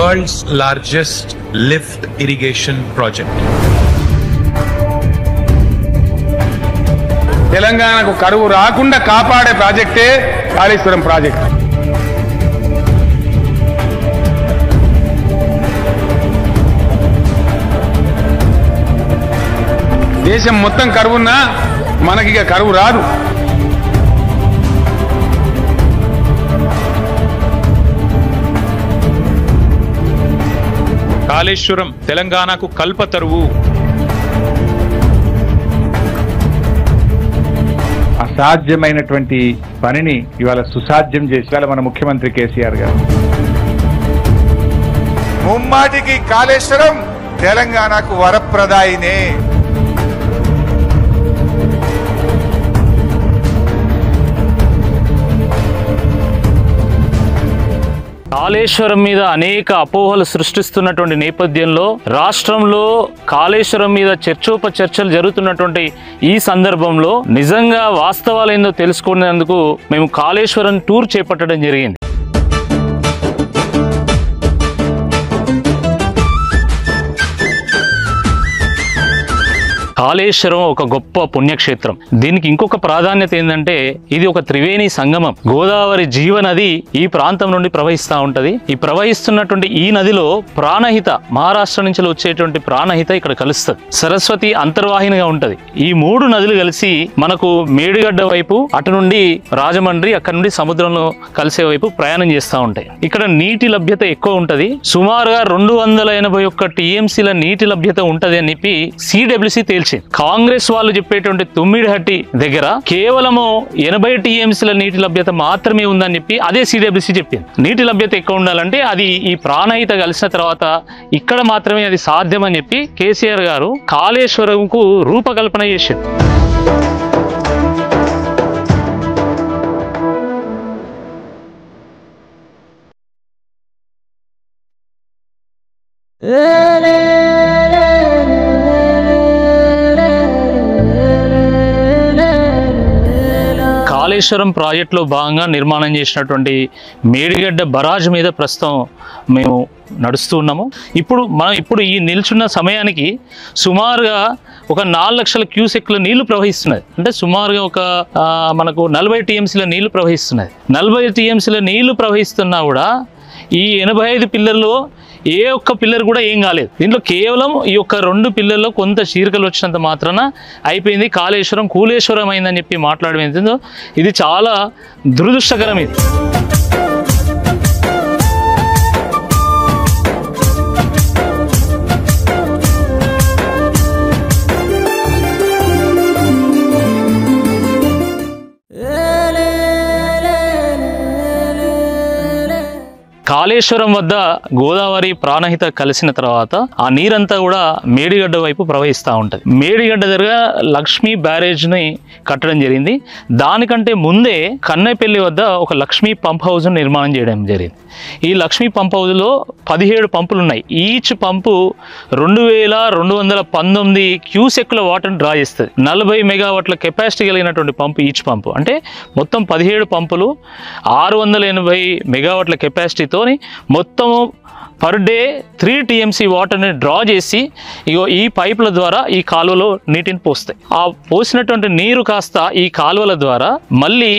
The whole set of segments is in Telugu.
world's largest lift irrigation project. తెలంగాణకు కరువు రాకుండా కాపాడే ప్రాజెక్టే కాళేశ్వరం ప్రాజెక్ట్. దేశం మొత్తం కరువున్నా మనకిక కరువు రాదు. కాళేశ్వరం తెలంగాణకు కల్పతరువు. అసాధ్యమైనటువంటి పనిని ఇవాళ సుసాధ్యం చేసి ఇవాళ మన ముఖ్యమంత్రి కేసీఆర్ గారు. ముమ్మాటికి కాళేశ్వరం తెలంగాణకు వరప్రదాయినే. కాళేశ్వరం మీద అనేక అపోహలు సృష్టిస్తున్నటువంటి నేపథ్యంలో రాష్ట్రంలో కాళేశ్వరం మీద చర్చోపచర్చలు జరుగుతున్నటువంటి ఈ సందర్భంలో నిజంగా వాస్తవాలు ఏందో తెలుసుకునేందుకు మేము కాళేశ్వరం టూర్ చేపట్టడం జరిగింది. కాళేశ్వరం ఒక గొప్ప పుణ్యక్షేత్రం. దీనికి ఇంకొక ప్రాధాన్యత ఏంటంటే ఇది ఒక త్రివేణి సంగమం. గోదావరి జీవనది ఈ ప్రాంతం నుండి ప్రవహిస్తూ ఉంటది. ఈ ప్రవహిస్తున్నటువంటి ఈ నదిలో ప్రాణహిత, మహారాష్ట్ర నుంచి వచ్చేటువంటి ప్రాణహిత ఇక్కడ కలుస్తుంది. సరస్వతి అంతర్వాహినిగా ఉంటది. ఈ మూడు నదులు కలిసి మనకు మేడిగడ్డ వైపు, అటు నుండి రాజమండ్రి, అక్కడ నుండి సముద్రంలో కలిసే వైపు ప్రయాణం చేస్తూ ఉంటాయి. ఇక్కడ నీటి లభ్యత ఎక్కువ ఉంటది. సుమారుగా 281 టీఎంసీల నీటి లభ్యత ఉంటది అని చెప్పి సిడబ్ల్యూసీ తేల్చింది. కాంగ్రెస్ వాళ్ళు చెప్పేటువంటి తుమ్మిడిహట్టి దగ్గర కేవలము 80 టీఎంసీల నీటి లభ్యత మాత్రమే ఉందని చెప్పి అదే సిడబ్ల్యూసీ చెప్పింది. నీటి లభ్యత ఎక్కువ ఉండాలంటే అది ఈ ప్రాణహిత కలిసిన తర్వాత ఇక్కడ మాత్రమే అది సాధ్యం అని చెప్పి కేసీఆర్ గారు కాళేశ్వరంకు రూపకల్పన చేశారు. కాళేశ్వరం ప్రాజెక్టులో భాగంగా నిర్మాణం చేసినటువంటి మేడిగడ్డ బరాజ్ మీద ప్రస్తుతం మేము నడుస్తూ ఉన్నాము. ఇప్పుడు ఈ నిల్చున్న సమయానికి సుమారుగా ఒక 4 లక్షల క్యూసెక్ల నీళ్లు ప్రవహిస్తున్నది. అంటే సుమారుగా ఒక మనకు 40 టీఎంసీల నీళ్లు ప్రవహిస్తున్నది. 40 టీఎంసీల నీళ్లు ప్రవహిస్తున్నా కూడా ఈ 85 పిల్లర్లో ఏ ఒక్క పిల్లర్ కూడా ఏం కాలేదు. దీంట్లో కేవలం ఈ యొక్క 2 పిల్లర్లో కొంత చీరికలు వచ్చినంత మాత్రాన అయిపోయింది, కాళేశ్వరం కూలేశ్వరం అయిందని చెప్పి మాట్లాడమేందో ఇది చాలా దురదృష్టకరం. ఇది కాళేశ్వరం వద్ద గోదావరి ప్రాణహిత కలిసిన తర్వాత ఆ నీరంతా కూడా మేడిగడ్డ వైపు ప్రవహిస్తూ ఉంటుంది. మేడిగడ్డ దగ్గర లక్ష్మీ బ్యారేజ్ని కట్టడం జరిగింది. దానికంటే ముందే కన్నెపల్లి వద్ద ఒక లక్ష్మీ పంప్ హౌస్ నిర్మాణం చేయడం జరిగింది. ఈ లక్ష్మీ పంప్ హౌస్లో 17 పంపులు ఉన్నాయి. ఈచ్ పంపు 2219 క్యూసెక్ల వాటర్ని డ్రా చేస్తుంది. 40 మెగావాట్ల కెపాసిటీ కలిగినటువంటి పంపు ఈచ్ పంపు. అంటే మొత్తం 17 పంపులు 680 మెగావాట్ల కెపాసిటీతో మొత్తము పర్ డే 3 టీఎంసీ వాటర్ని డ్రా చేసి ఈ పైపుల ద్వారా ఈ కాలువలో నీటిని పోస్తాయి. ఆ పోసినటువంటి నీరు కాస్త ఈ కాలువల ద్వారా మళ్ళీ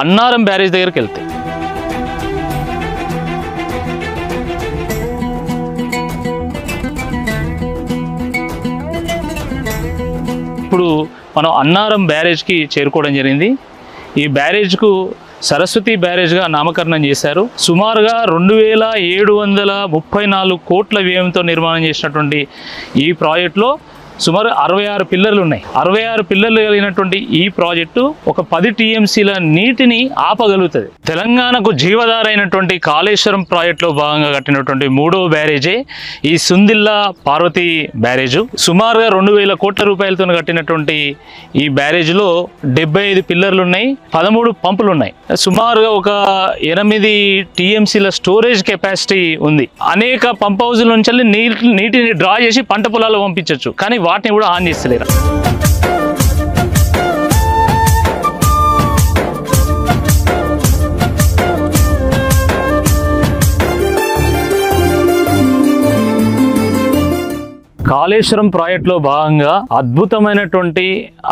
అన్నారం బ్యారేజ్ దగ్గరికి వెళ్తాయి. ఇప్పుడు మనం అన్నారం బ్యారేజ్కి చేరుకోవడం జరిగింది. ఈ బ్యారేజ్కు సరస్వతి బ్యారేజ్గా నామకరణం చేశారు. సుమారుగా 2734 కోట్ల వ్యయంతో నిర్మాణం చేసినటువంటి ఈ ప్రాజెక్టులో సుమారు 66 పిల్లర్లు ఉన్నాయి. 66 పిల్లర్లు కలిగినటువంటి ఈ ప్రాజెక్టు ఒక 10 టీఎంసీల నీటిని ఆపగలుగుతుంది. తెలంగాణకు జీవధారైనటువంటి కాళేశ్వరం ప్రాజెక్టులో భాగంగా కట్టినటువంటి 3వ బ్యారేజే ఈ సుందిల్లా పార్వతి బ్యారేజు. సుమారుగా 2000 కోట్ల రూపాయలతో కట్టినటువంటి ఈ బ్యారేజ్లో 75 పిల్లర్లు ఉన్నాయి, 13 పంపులు ఉన్నాయి. సుమారుగా ఒక 8 టీఎంసీల స్టోరేజ్ కెపాసిటీ ఉంది. అనేక పంప్ హౌజుల నుంచి నీటిని డ్రా చేసి పంట పొలాలు పంపించవచ్చు, కానీ వాటిని కూడా ఆన్ చేస్తలేరు. కాళేశ్వరం ప్రాజెక్టులో భాగంగా అద్భుతమైనటువంటి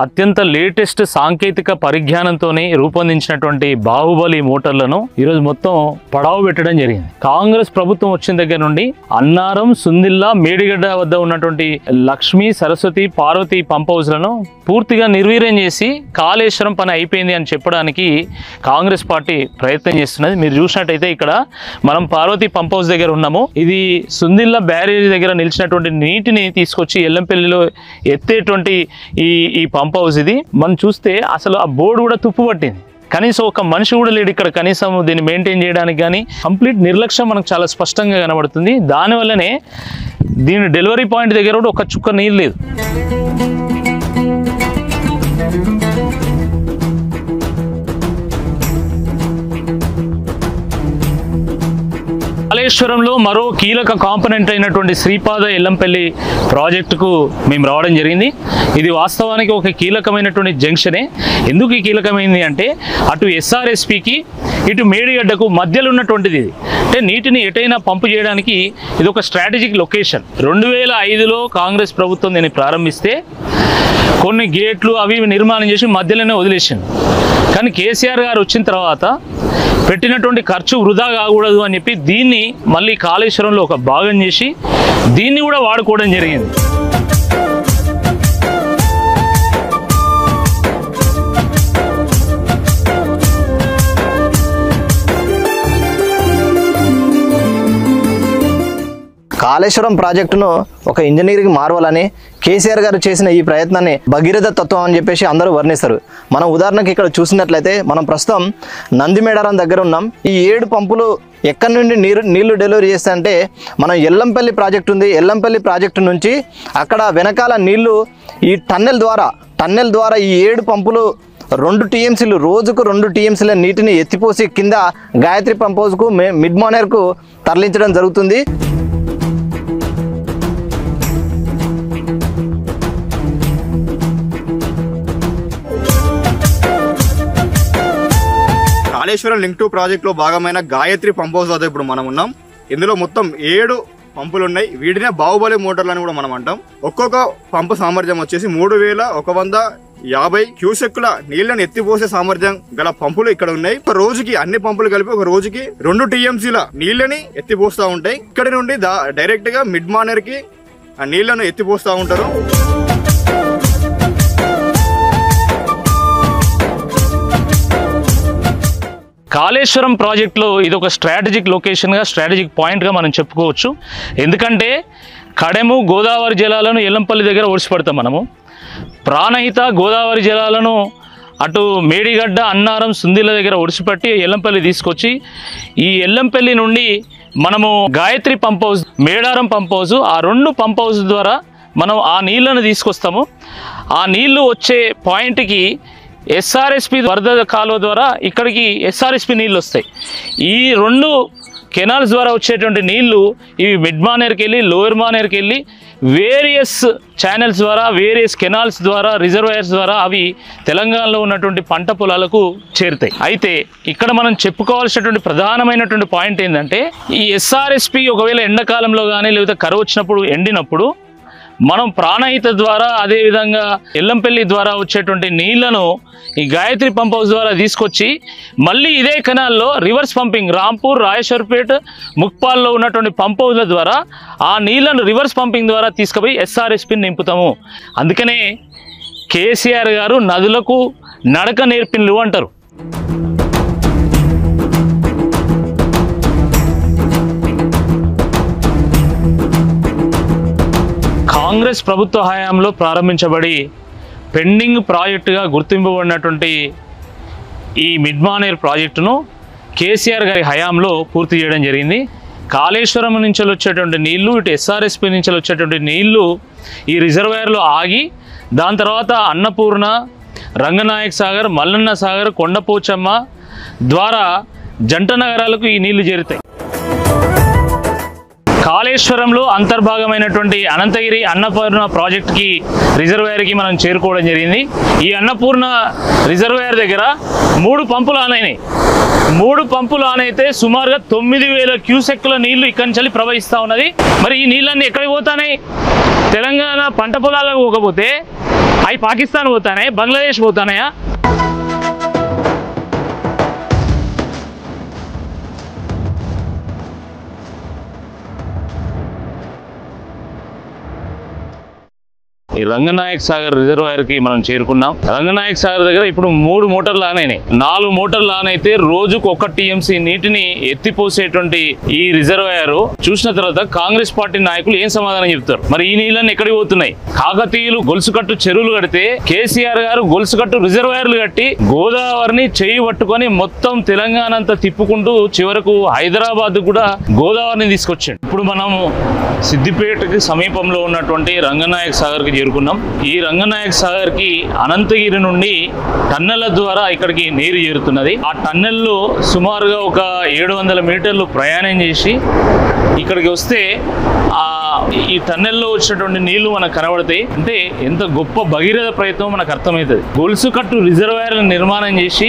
అత్యంత లేటెస్ట్ సాంకేతిక పరిజ్ఞానంతో రూపొందించినటువంటి బాహుబలి మోటార్లను ఈరోజు మొత్తం పడావు పెట్టడం జరిగింది. కాంగ్రెస్ ప్రభుత్వం వచ్చిన దగ్గర నుండి అన్నారం, సుందిల్లా, మేడిగడ్డ వద్ద ఉన్నటువంటి లక్ష్మీ, సరస్వతి, పార్వతి పంప్ హౌస్లను పూర్తిగా నిర్వీర్యం చేసి కాళేశ్వరం పని అయిపోయింది అని చెప్పడానికి కాంగ్రెస్ పార్టీ ప్రయత్నం చేస్తున్నది. మీరు చూసినట్టయితే ఇక్కడ మనం పార్వతి పంప్ హౌస్ దగ్గర ఉన్నాము. ఇది సుందిల్లా బ్యారేజ్ దగ్గర నిలిచినటువంటి నీటిని తీసుకొచ్చి ఎల్లంపల్లిలో ఎత్తేటువంటి ఈ పంప్ హౌస్ ఇది. మనం చూస్తే అసలు ఆ బోర్డు కూడా తుప్పు పట్టింది. కనీసం ఒక మనిషి కూడా లేడు ఇక్కడ కనీసం దీన్ని మెయింటైన్ చేయడానికి. కానీ కంప్లీట్ నిర్లక్ష్యం మనకు చాలా స్పష్టంగా కనబడుతుంది. దానివల్లనే దీని డెలివరీ పాయింట్ దగ్గర కూడా ఒక చుక్క నీళ్ళు లేదు. కాళేశ్వరంలో మరో కీలక కాంపోనెంట్ అయినటువంటి శ్రీపాద ఎల్లంపల్లి ప్రాజెక్టుకు మేము రావడం జరిగింది. ఇది వాస్తవానికి ఒక కీలకమైనటువంటి జంక్షనే. ఎందుకు ఈ కీలకమైంది అంటే అటు ఎస్ఆర్ఎస్పికి ఇటు మేడిగడ్డకు మధ్యలో ఉన్నటువంటిది ఇది. అంటే నీటిని ఎటైనా పంపు చేయడానికి ఇది ఒక స్ట్రాటజిక్ లొకేషన్. 2005లో కాంగ్రెస్ ప్రభుత్వం దీన్ని ప్రారంభిస్తే కొన్ని గేట్లు అవి నిర్మాణం చేసి మధ్యలోనే వదిలేసింది. కానీ కేసీఆర్ గారు వచ్చిన తర్వాత పెట్టినటువంటి ఖర్చు వృధా కాకూడదు అని చెప్పి దీన్ని మళ్ళీ కాళేశ్వరంలో ఒక భాగం చేసి దీన్ని కూడా వాడుకోవడం జరిగింది. కాళేశ్వరం ప్రాజెక్టును ఒక ఇంజనీరింగ్ మార్వల్ కేసీఆర్ గారు చేసిన ఈ ప్రయత్నాన్ని భగీరథ తత్వం అని చెప్పేసి అందరూ వర్ణిస్తారు. మనం ఉదాహరణకి ఇక్కడ చూసినట్లయితే మనం ప్రస్తుతం నందిమేడారం దగ్గర ఉన్నాం. ఈ 7 పంపులు ఎక్కడి నుండి నీళ్లు డెలివరీ చేస్తాయంటే మనం ఎల్లంపల్లి ప్రాజెక్టు ఉంది. ఎల్లంపల్లి ప్రాజెక్టు నుంచి అక్కడ వెనకాల నీళ్లు ఈ టన్నెల్ ద్వారా ఈ 7 పంపులు 2 టీఎంసీలు రోజుకు 2 టీఎంసీల నీటిని ఎత్తిపోసి కింద గాయత్రి పంప్ హౌస్కు మిడ్ మానేర్కు తరలించడం జరుగుతుంది. కాళేశ్వరం లింక్ 2 ప్రాజెక్ట్ లో భాగమైన గాయత్రి పంప్ హౌస్ వద్ద ఇప్పుడు మనం ఉన్నాం. ఇందులో మొత్తం 7 పంపులు ఉన్నాయి. వీటినే బాహుబలి మోటార్లు అని కూడా మనం అంటాం. ఒక్కొక్క పంపు సామర్థ్యం వచ్చేసి 3150 క్యూసెక్కుల నీళ్లను ఎత్తిపోసే సామర్థ్యం గల పంపులు ఇక్కడ ఉన్నాయి. ఒక రోజుకి అన్ని పంపులు కలిపి ఒక రోజుకి 2 టీఎంసీల నీళ్లని ఎత్తిపోస్తూ ఉంటాయి. ఇక్కడి నుండి డైరెక్ట్ గా మిడ్ మానేర్ కి ఆ నీళ్లను ఎత్తిపోస్తూ ఉంటారు. కాళేశ్వరం ప్రాజెక్టులో ఇది ఒక స్ట్రాటజిక్ లొకేషన్గా, స్ట్రాటజిక్ పాయింట్గా మనం చెప్పుకోవచ్చు. ఎందుకంటే కడెము గోదావరి జలాలను ఎల్లంపల్లి దగ్గర ఓడిసిపడతాం మనము. ప్రాణహిత గోదావరి జలాలను అటు మేడిగడ్డ, అన్నారం, సుందిల దగ్గర ఒడిసిపట్టి ఎల్లంపల్లి తీసుకొచ్చి ఈ ఎల్లంపల్లి నుండి మనము Gayatri pump house, Medaram pump house, ఆ 2 పంప్ హౌస్ ద్వారా మనం ఆ నీళ్లను తీసుకొస్తాము. ఆ నీళ్లు వచ్చే పాయింట్కి ఎస్ఆర్ఎస్పి వరద కాలువ ద్వారా ఇక్కడికి ఎస్ఆర్ఎస్పి నీళ్ళు వస్తాయి. ఈ 2 కెనాల్స్ ద్వారా వచ్చేటువంటి నీళ్లు ఇవి మిడ్ మానేర్కి వెళ్ళి లోయర్ మానేర్కి వెళ్ళి వేరియస్ ఛానల్స్ ద్వారా, వేరియస్ కెనాల్స్ ద్వారా, రిజర్వాయర్స్ ద్వారా అవి తెలంగాణలో ఉన్నటువంటి పంట పొలాలకు చేరుతాయి. అయితే ఇక్కడ మనం చెప్పుకోవాల్సినటువంటి ప్రధానమైనటువంటి పాయింట్ ఏంటంటే ఈ ఎస్ఆర్ఎస్పి ఒకవేళ ఎండాకాలంలో కానీ లేకపోతే కరువు వచ్చినప్పుడు ఎండినప్పుడు మనం ప్రాణహిత ద్వారా అదేవిధంగా ఎల్లంపల్లి ద్వారా వచ్చేటువంటి నీళ్లను ఈ గాయత్రి పంప్ హౌస్ ద్వారా తీసుకొచ్చి మళ్ళీ ఇదే కెనాల్లో రివర్స్ పంపింగ్ రాంపూర్, రాయేశ్వర్పేట్, ముక్పాల్లో ఉన్నటువంటి పంప్ హౌస్ల ద్వారా ఆ నీళ్లను రివర్స్ పంపింగ్ ద్వారా తీసుకుపోయి ఎస్ఆర్ఎస్పిని నింపుతాము. అందుకనే కేసీఆర్ గారు నదులకు నడక నేర్పిన్లు అంటారు. కాంగ్రెస్ ప్రభుత్వ హయాంలో ప్రారంభించబడి పెండింగ్ ప్రాజెక్టుగా గుర్తింపబడినటువంటి ఈ మిడ్ మానేర్ ప్రాజెక్టును కేసీఆర్ గారి హయాంలో పూర్తి చేయడం జరిగింది. కాళేశ్వరం నుంచి వచ్చేటువంటి నీళ్లు, ఇటు ఎస్ఆర్ఎస్పి నుంచి వచ్చేటువంటి నీళ్లు ఈ రిజర్వాయర్లో ఆగి దాని తర్వాత అన్నపూర్ణ, రంగనాయక్ సాగర్, మల్లన్న సాగర్, కొండపోచమ్మ ద్వారా జంట నగరాలకు ఈ నీళ్లు చేరుతాయి. కాళేశ్వరంలో అంతర్భాగమైనటువంటి అనంతగిరి అన్నపూర్ణ ప్రాజెక్ట్కి రిజర్వాయర్కి మనం చేరుకోవడం జరిగింది. ఈ అన్నపూర్ణ రిజర్వాయర్ దగ్గర 3 పంపులు ఆన్ అయినాయి. 3 పంపులు ఆన్ అయితే సుమారుగా 9,000 క్యూసెక్కుల నీళ్లు ఇక్కడి నుంచి ప్రవహిస్తూ ఉన్నది. మరి ఈ నీళ్ళన్నీ ఎక్కడికి పోతాయి? తెలంగాణ పంట పొలాలకు పోకపోతే అవి పాకిస్తాన్ పోతానే, బంగ్లాదేశ్ పోతానయా? ఈ రంగనాయక్ సాగర్ రిజర్వాయర్ కి మనం చేరుకున్నాం. రంగనాయక్ సాగర్ దగ్గర ఇప్పుడు 3 మోటార్లు ఆన్ అయినాయి. 4 మోటార్లు ఆన్ అయితే రోజుకు 1 టీఎంసీ నీటిని ఎత్తిపోసేటువంటి ఈ రిజర్వాయర్ చూసిన తర్వాత కాంగ్రెస్ పార్టీ నాయకులు ఏం సమాధానం చెప్తారు? మరి ఈ నీళ్ళని ఎక్కడికి పోతున్నాయి? కాకతీయులు గొలుసుకట్టు చెరువులు కడితే కేసీఆర్ గారు గొలుసుకట్టు రిజర్వాయర్లు కట్టి గోదావరిని చేయి పట్టుకొని మొత్తం తెలంగాణ అంతా తిప్పుకుంటూ చివరకు హైదరాబాద్ కూడా గోదావరిని తీసుకొచ్చాడు. ఇప్పుడు మనము సిద్దిపేటకి సమీపంలో ఉన్నటువంటి రంగనాయక్ సాగర్ కి చేరుకున్నాం. ఈ రంగనాయక్ సాగర్ కి అనంతగిరి నుండి టన్నెల ద్వారా ఇక్కడికి నీరు చేరుతున్నది. ఆ టన్నెల్లో సుమారుగా ఒక 700 మీటర్లు ప్రయాణం చేసి ఇక్కడికి వస్తే ఈ టన్నెల్లో వచ్చినటువంటి నీళ్లు మనకు కనబడతాయి. అంటే ఎంత గొప్ప భగీరథ ప్రయత్నం మనకు అర్థమవుతుంది. గొలుసుకట్టు రిజర్వాయర్లను నిర్మాణం చేసి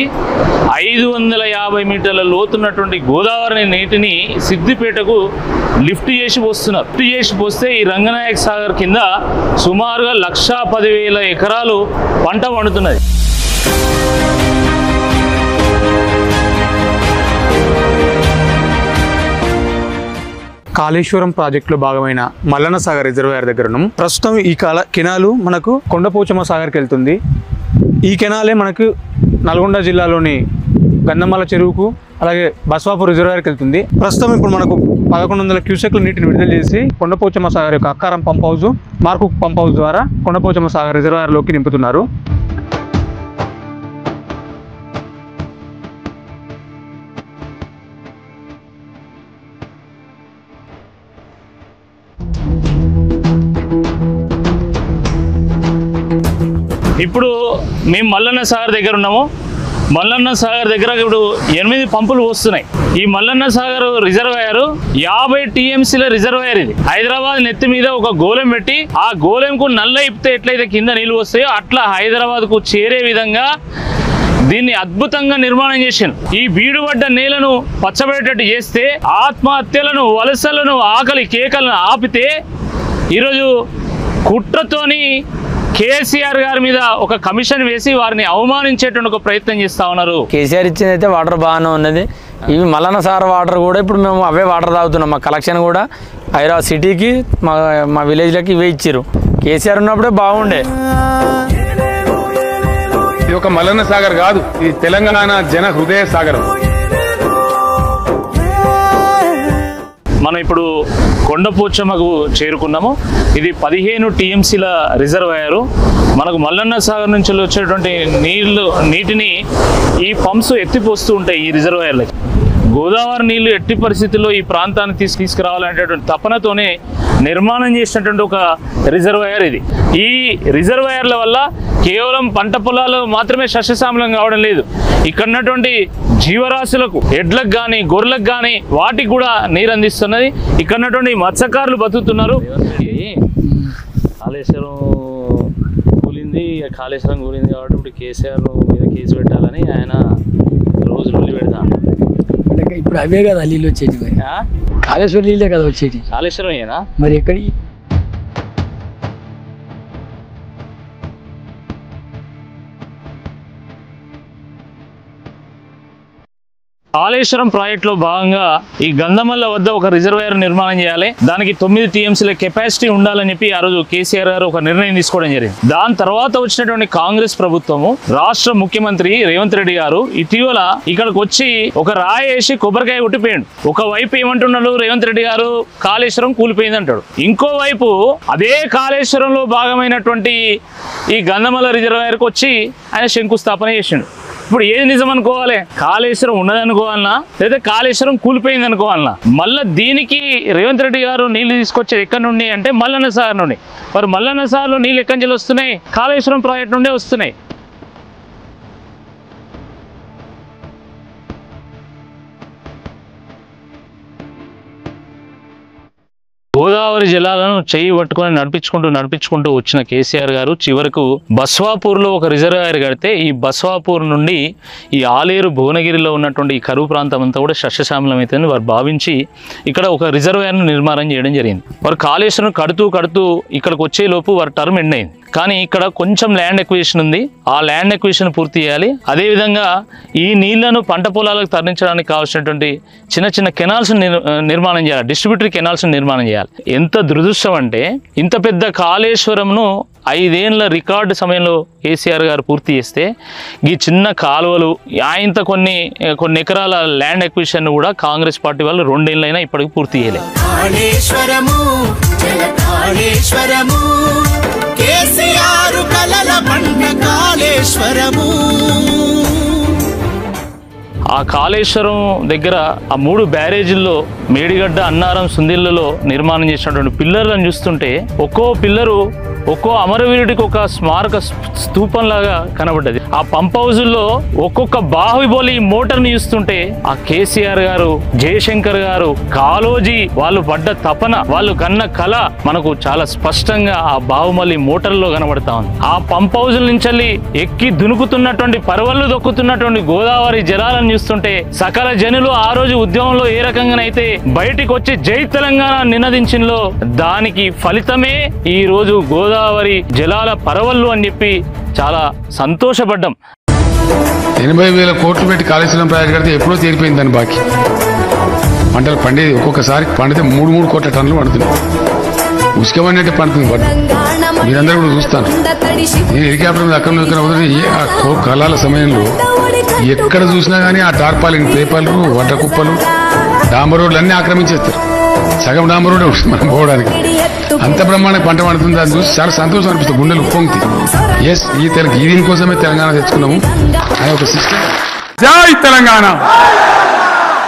550 మీటర్ల లోతున్నటువంటి గోదావరి నీటిని సిద్దిపేటకు లిఫ్ట్ చేసి పోస్తున్నారు. లిఫ్ట్ చేసి పోస్తే ఈ రంగనాయక్ సాగర్ కింద సుమారుగా 1,10,000 ఎకరాలు పంట పండుతున్నది. కాళేశ్వరం ప్రాజెక్టులో భాగమైన మల్లన్న సాగర్ రిజర్వాయర్ దగ్గర ఉన్నాం. ప్రస్తుతం ఈ కెనాలు మనకు కొండపోచమ్మ సాగర్కి వెళ్తుంది. ఈ కెనాలే మనకు నల్గొండ జిల్లాలోని గంధమల్ల చెరువుకు అలాగే బస్వాపూర్ రిజర్వాయర్కి వెళ్తుంది. ప్రస్తుతం ఇప్పుడు మనకు 1100 క్యూసెక్ల నీటిని విడుదల చేసి కొండపోచమ్మ సాగర్ యొక్క Akkaram pump house, mark pump house ద్వారా కొండపోచమ్మ సాగర్ రిజర్వాయర్లోకి నింపుతున్నారు. ఇప్పుడు మేము మల్లన్న సాగర్ దగ్గర ఉన్నాము. మల్లన్న సాగర్ దగ్గర ఇప్పుడు 8 పంపులు వస్తున్నాయి. ఈ మల్లన్న సాగర్ రిజర్వాయర్ 50 టీఎంసీల రిజర్వాయర్. ఇది హైదరాబాద్ నెత్తి మీద ఒక గోళం పెట్టి ఆ గోళంకు నల్ల ఇప్పితే ఎట్లయితే కింద నీళ్ళు వస్తాయో అట్లా హైదరాబాద్కు చేరే విధంగా దీన్ని అద్భుతంగా నిర్మాణం చేశాను. ఈ బీడుబడ్డ నేలను పచ్చబెట్టేటట్టు చేస్తే ఆత్మహత్యలను, వలసలను, ఆకలి కేకలను ఆపితే ఈరోజు కుట్రతోని కేసీఆర్ గారి మీద ఒక కమిషన్ వేసి వారిని అవమానించేటువంటి ఒక ప్రయత్నం చేస్తా ఉన్నారు. కేసీఆర్ ఇచ్చింది అయితే వాటర్ బాగానే ఉన్నది. ఇవి మల్లన్న సాగర్ వాటర్ కూడా ఇప్పుడు మేము అవే వాటర్ తాగుతున్నాం. మా కలెక్షన్ కూడా హైదరాబాద్ సిటీకి మా విలేజ్లకి ఇవే ఇచ్చారు. కేసీఆర్ ఉన్నప్పుడే బాగుండే. ఇది ఒక మల్లన్న సాగర్ కాదు, ఇది తెలంగాణ జన హృదయ సాగరం. మనం ఇప్పుడు కొండపోచమ్మకు చేరుకున్నాము. ఇది 15 టీఎంసీల రిజర్వాయరు. మనకు మల్లన్న సాగర్ నుంచి వచ్చేటువంటి నీటిని ఈ పంప్స్ ఎత్తిపోస్తూ ఉంటాయి ఈ రిజర్వాయర్లకి. గోదావరి నీళ్లు ఎట్టి పరిస్థితుల్లో ఈ ప్రాంతాన్ని తీసుకురావాలనేటువంటి తపనతోనే నిర్మాణం చేసినటువంటి ఒక రిజర్వాయర్ ఇది. ఈ రిజర్వాయర్ల వల్ల కేవలం పంట పొలాలు మాత్రమే సస్యశ్యామలం కావడం లేదు, ఇక్కడ ఉన్నటువంటి జీవరాశులకు, ఎడ్లకు కానీ గొర్రెలకు కానీ వాటికి కూడా నీరు అందిస్తున్నది. ఇక్కడ ఉన్నటువంటి మత్స్యకారులు బతుకుతున్నారు. కాళేశ్వరం కూలింది, కాళేశ్వరం కూలింది కాబట్టి ఇప్పుడు కేసీఆర్ మీద కేసు పెట్టాలని ఆయన రోజు రోజు పెడతాను. ఇప్పుడు అవే కదా నీళ్ళు వచ్చేటి, కాళేశ్వరం నీళ్ళే కదా వచ్చేటి. కాళేశ్వరం ఏనా మరి ఎక్కడి? కాళేశ్వరం ప్రాజెక్టులో భాగంగా ఈ గంధమల్ల వద్ద ఒక రిజర్వాయర్ నిర్మాణం చేయాలి. దానికి 9 టీఎంసీల కెపాసిటీ ఉండాలని చెప్పి ఆ రోజు కేసీఆర్ గారు ఒక నిర్ణయం తీసుకోవడం జరిగింది. దాని తర్వాత వచ్చినటువంటి కాంగ్రెస్ ప్రభుత్వము, రాష్ట్ర ముఖ్యమంత్రి రేవంత్ రెడ్డి గారు ఇటీవల ఇక్కడికి వచ్చి ఒక రాయి వేసి కొబ్బరికాయ కొట్టిపోయాడు. ఒకవైపు ఏమంటున్నాడు రేవంత్ రెడ్డి గారు, కాళేశ్వరం కూలిపోయింది అంటాడు. ఇంకోవైపు అదే కాళేశ్వరంలో భాగమైనటువంటి ఈ గంధమల్ల రిజర్వాయర్కి వచ్చి ఆయన శంకుస్థాపన చేసిండు. ఇప్పుడు ఏది నిజం అనుకోవాలి? కాళేశ్వరం ఉన్నదనుకోవాలన్నా లేదా కాళేశ్వరం కూలిపోయింది అనుకోవాలన్నా? మళ్ళీ దీనికి రేవంత్ రెడ్డి గారు నీళ్లు తీసుకొచ్చేది ఎక్కడి నుండి అంటే మల్లన్న సాగర్ నుండి. మరి మల్లన్న సాగర్లో నీళ్ళు ఎక్కడి నుంచి వస్తున్నాయి? కాళేశ్వరం ప్రాజెక్ట్ నుండే వస్తున్నాయి. గోదావరి జలాలను చేయి పట్టుకొని నడిపించుకుంటూ వచ్చిన కేసీఆర్ గారు చివరకు బస్వాపూర్లో ఒక రిజర్వాయర్ కడితే ఈ బస్వాపూర్ నుండి ఈ ఆలేరు భువనగిరిలో ఉన్నటువంటి ఈ కరువు ప్రాంతం అంతా కూడా సస్యశ్యామలం అవుతుందని వారు భావించి ఇక్కడ ఒక రిజర్వాయర్ను నిర్మాణం చేయడం జరిగింది. వారు కాళేశ్వరం కడుతూ ఇక్కడికి వచ్చే లోపు వారి టర్మ్ ఎండ్ అయింది. కానీ ఇక్కడ కొంచెం ల్యాండ్ ఎక్విజిషన్ ఉంది, ఆ ల్యాండ్ ఎక్విజిషన్ పూర్తి చేయాలి. అదేవిధంగా ఈ నీళ్లను పంట పొలాలకు తరలించడానికి కావాల్సినటువంటి చిన్న కెనాల్స్ నిర్మాణం చేయాలి, డిస్ట్రిబ్యూటరీ కెనాల్స్ నిర్మాణం చేయాలి. ఎంత దురదృష్టం అంటే ఇంత పెద్ద కాళేశ్వరంను 5 ఏళ్ల రికార్డు సమయంలో కేసీఆర్ గారు పూర్తి చేస్తే ఈ చిన్న కాలువలు ఆయనతో కొన్ని ఎకరాల ల్యాండ్ ఎక్విజిషన్ కూడా కాంగ్రెస్ పార్టీ వాళ్ళు 2 ఏళ్ళైనా ఇప్పటికి పూర్తి చేయలేదు. ఆ కాళేశ్వరం దగ్గర ఆ 3 బ్యారేజీల్లో మేడిగడ్డ, అన్నారం, సుందిళ్లలో నిర్మాణం చేసినటువంటి పిల్లర్లను చూస్తుంటే ఒక్కో పిల్లరు ఒక్కో అమరవీరుడికి ఒక స్మారక స్తూపంలాగా కనబడ్డది. ఆ పంప్ హౌజుల్లో ఒక్కొక్క బాహుబలి మోటార్ని చూస్తుంటే ఆ కేసీఆర్ గారు, జయశంకర్ గారు, కాళోజీ వాళ్ళు పడ్డ తపన, వాళ్ళు కన్న కళ మనకు చాలా స్పష్టంగా ఆ బాహుబలి మోటార్లో కనబడతా ఉంది. ఆ పంప్ హౌజుల నుంచి ఎక్కి దునుకుతున్నటువంటి పరవళ్ళు దొక్కుతున్నటువంటి గోదావరి జలాలను చూస్తుంటే సకల జనులు ఆ రోజు ఉద్యమంలో ఏ రకంగానైతే బయటికి వచ్చి జై తెలంగాణ నినదించిందో దానికి ఫలితమే ఈ రోజు గోదావరి జలాల పరవళ్ళు అని చెప్పి చాలా సంతోషపడ్డాం. 80,000 కోట్లు పెట్టి కాళేశ్వరం ప్రాజెక్ట్ కడితే ఎప్పుడో తీరిపోయింది దాని బాకీ. పంటలు పండేది ఒక్కొక్కసారి పండితే 3 కోట్ల టన్నులు పండుతున్నాయి. ఉసుకమన్నట్టే పండుతుంది పంట. మీరందరూ కూడా చూస్తాను. నేను హెలికాప్టర్ మీద అక్కడ కళాల సమయంలో ఎక్కడ చూసినా కానీ ఆ టార్పాలిన్ పేపర్లు, వడ్డ కుప్పలు, డాంబర్ రోడ్లు అన్ని ఆక్రమించేస్తారు. సగం డాంబర్ రోడ్డు మనం పోవడానికి అంత బ్రహ్మాండ పంట పండుతుంది. దాన్ని చూసి చాలా సంతోషం అనిపిస్తుంది, గుండెలు ఉప్పొంగుతాయి. ఈ దీనికోసమే తెలంగాణ తెచ్చుకున్నాము అనే ఒక సిస్టమ్. జై తెలంగాణ.